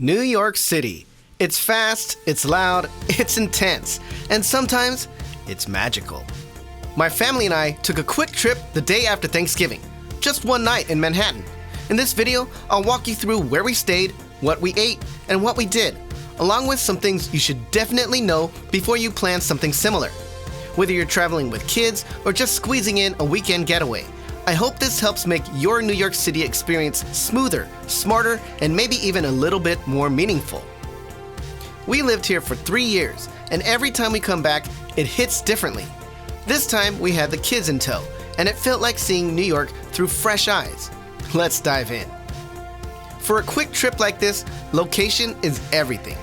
New York City. It's fast, it's loud, it's intense, and sometimes it's magical. My family and I took a quick trip the day after Thanksgiving, just one night in Manhattan. In this video, I'll walk you through where we stayed, what we ate, and what we did, along with some things you should definitely know before you plan something similar. Whether you're traveling with kids or just squeezing in a weekend getaway, I hope this helps make your New York City experience smoother, smarter, and maybe even a little bit more meaningful. We lived here for 3 years, and every time we come back, it hits differently. This time, we had the kids in tow, and it felt like seeing New York through fresh eyes. Let's dive in. For a quick trip like this, location is everything.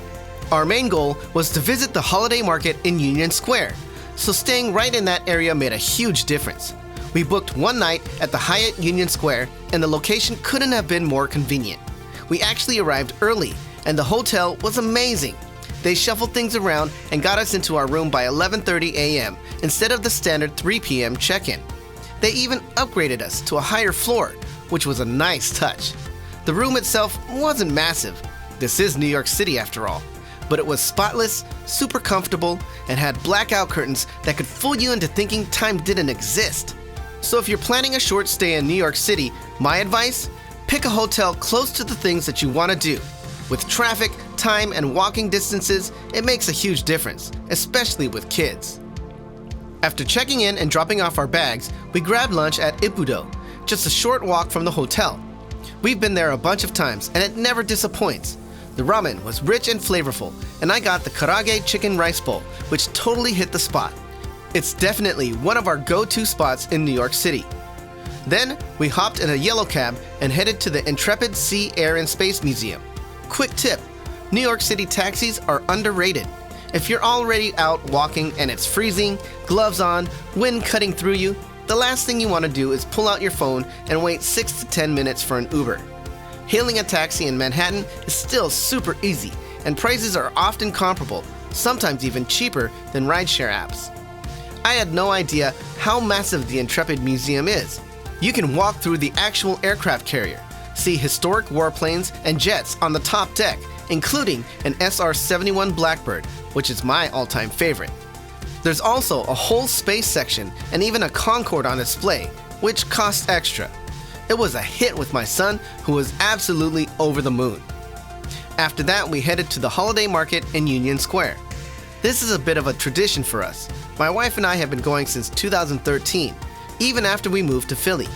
Our main goal was to visit the holiday market in Union Square, so staying right in that area made a huge difference. We booked one night at the Hyatt Union Square, and the location couldn't have been more convenient. We actually arrived early, and the hotel was amazing. They shuffled things around and got us into our room by 11:30 a.m. instead of the standard 3 p.m. check-in. They even upgraded us to a higher floor, which was a nice touch. The room itself wasn't massive. This is New York City after all. But it was spotless, super comfortable, and had blackout curtains that could fool you into thinking time didn't exist. So if you're planning a short stay in New York City, my advice? Pick a hotel close to the things that you want to do. With traffic, time, and walking distances, it makes a huge difference, especially with kids. After checking in and dropping off our bags, we grabbed lunch at Ippudo, just a short walk from the hotel. We've been there a bunch of times, and it never disappoints. The ramen was rich and flavorful, and I got the karaage chicken rice bowl, which totally hit the spot. It's definitely one of our go-to spots in New York City. Then, we hopped in a yellow cab and headed to the Intrepid Sea Air and Space Museum. Quick tip, New York City taxis are underrated. If you're already out walking and it's freezing, gloves on, wind cutting through you, the last thing you want to do is pull out your phone and wait 6 to 10 minutes for an Uber. Hailing a taxi in Manhattan is still super easy, and prices are often comparable, sometimes even cheaper than rideshare apps. I had no idea how massive the Intrepid Museum is. You can walk through the actual aircraft carrier, see historic warplanes and jets on the top deck, including an SR-71 Blackbird, which is my all-time favorite. There's also a whole space section and even a Concorde on display, which costs extra. It was a hit with my son, who was absolutely over the moon. After that, we headed to the holiday market in Union Square. This is a bit of a tradition for us. My wife and I have been going since 2013, even after we moved to Philly.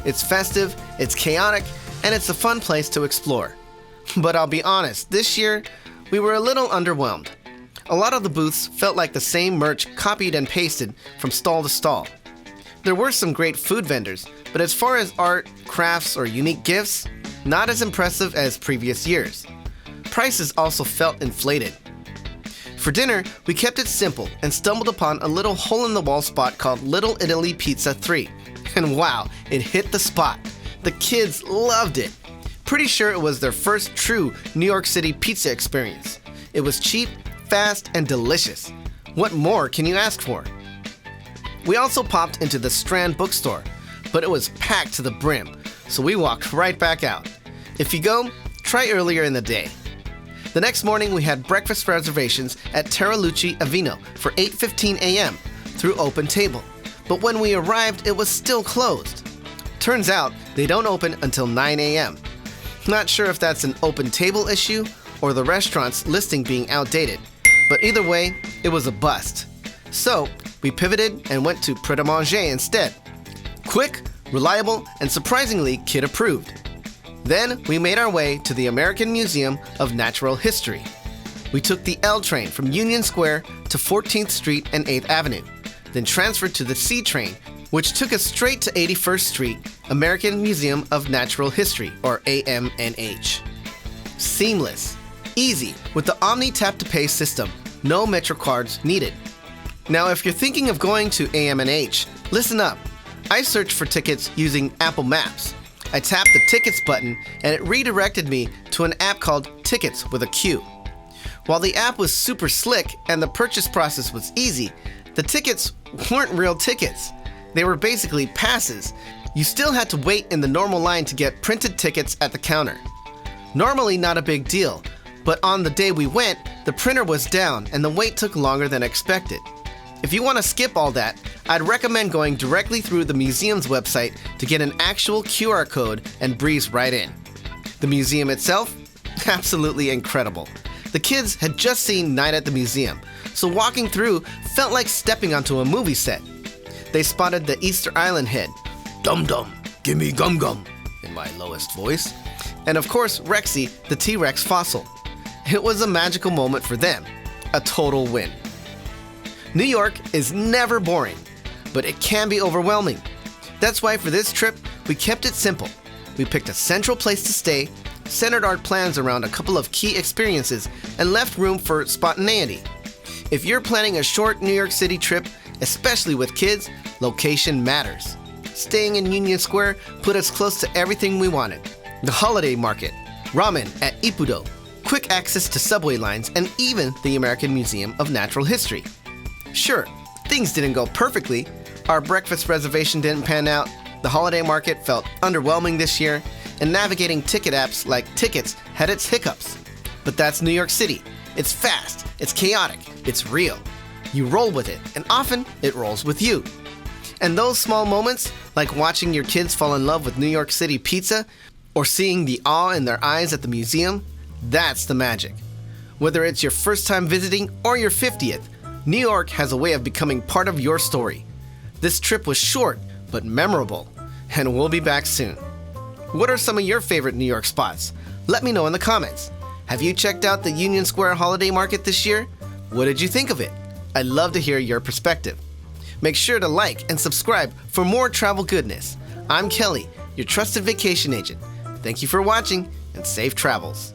It's festive, it's chaotic, and it's a fun place to explore. But I'll be honest, this year, we were a little underwhelmed. A lot of the booths felt like the same merch copied and pasted from stall to stall. There were some great food vendors, but as far as art, crafts, or unique gifts, not as impressive as previous years. Prices also felt inflated. For dinner, we kept it simple and stumbled upon a little hole-in-the-wall spot called Little Italy Pizza 3. And wow, it hit the spot. The kids loved it. Pretty sure it was their first true New York City pizza experience. It was cheap, fast, and delicious. What more can you ask for? We also popped into the Strand bookstore, but it was packed to the brim, so we walked right back out. If you go, try earlier in the day. The next morning, we had breakfast reservations at Terralucci Avino for 8:15 a.m. through Open Table, but when we arrived, it was still closed. Turns out, they don't open until 9 a.m. Not sure if that's an Open Table issue or the restaurant's listing being outdated, but either way, it was a bust. So, we pivoted and went to Pret A Manger instead. Quick, reliable, and surprisingly kid-approved. Then, we made our way to the American Museum of Natural History. We took the L train from Union Square to 14th Street and 8th Avenue, then transferred to the C train, which took us straight to 81st Street, American Museum of Natural History, or AMNH. Seamless. Easy, with the Omni Tap-to-Pay system. No Metro cards needed. Now, if you're thinking of going to AMNH, listen up. I searched for tickets using Apple Maps. I tapped the Tickets button, and it redirected me to an app called Tickets with a Q. While the app was super slick and the purchase process was easy, the tickets weren't real tickets. They were basically passes. You still had to wait in the normal line to get printed tickets at the counter. Normally not a big deal, But on the day we went, the printer was down and the wait took longer than expected. If you want to skip all that, I'd recommend going directly through the museum's website to get an actual QR code and breeze right in. The museum itself? Absolutely incredible. The kids had just seen Night at the Museum, so walking through felt like stepping onto a movie set. They spotted the Easter Island head, "Dum Dum, gimme gum gum," in my lowest voice, and of course Rexy, the T-Rex fossil. It was a magical moment for them, a total win. New York is never boring, but it can be overwhelming. That's why for this trip, we kept it simple. We picked a central place to stay, centered our plans around a couple of key experiences, and left room for spontaneity. If you're planning a short New York City trip, especially with kids, location matters. Staying in Union Square put us close to everything we wanted. The holiday market, ramen at Ippudo, quick access to subway lines, and even the American Museum of Natural History. Sure, things didn't go perfectly. Our breakfast reservation didn't pan out, the holiday market felt underwhelming this year, and navigating ticket apps like Tickets had its hiccups. But that's New York City. It's fast, it's chaotic, it's real. You roll with it, and often it rolls with you. And those small moments, like watching your kids fall in love with New York City pizza, or seeing the awe in their eyes at the museum, that's the magic. Whether it's your first time visiting or your 50th, New York has a way of becoming part of your story. This trip was short, but memorable, and we'll be back soon. What are some of your favorite New York spots? Let me know in the comments. Have you checked out the Union Square Holiday Market this year? What did you think of it? I'd love to hear your perspective. Make sure to like and subscribe for more travel goodness. I'm Kelly, your trusted vacation agent. Thank you for watching, and safe travels.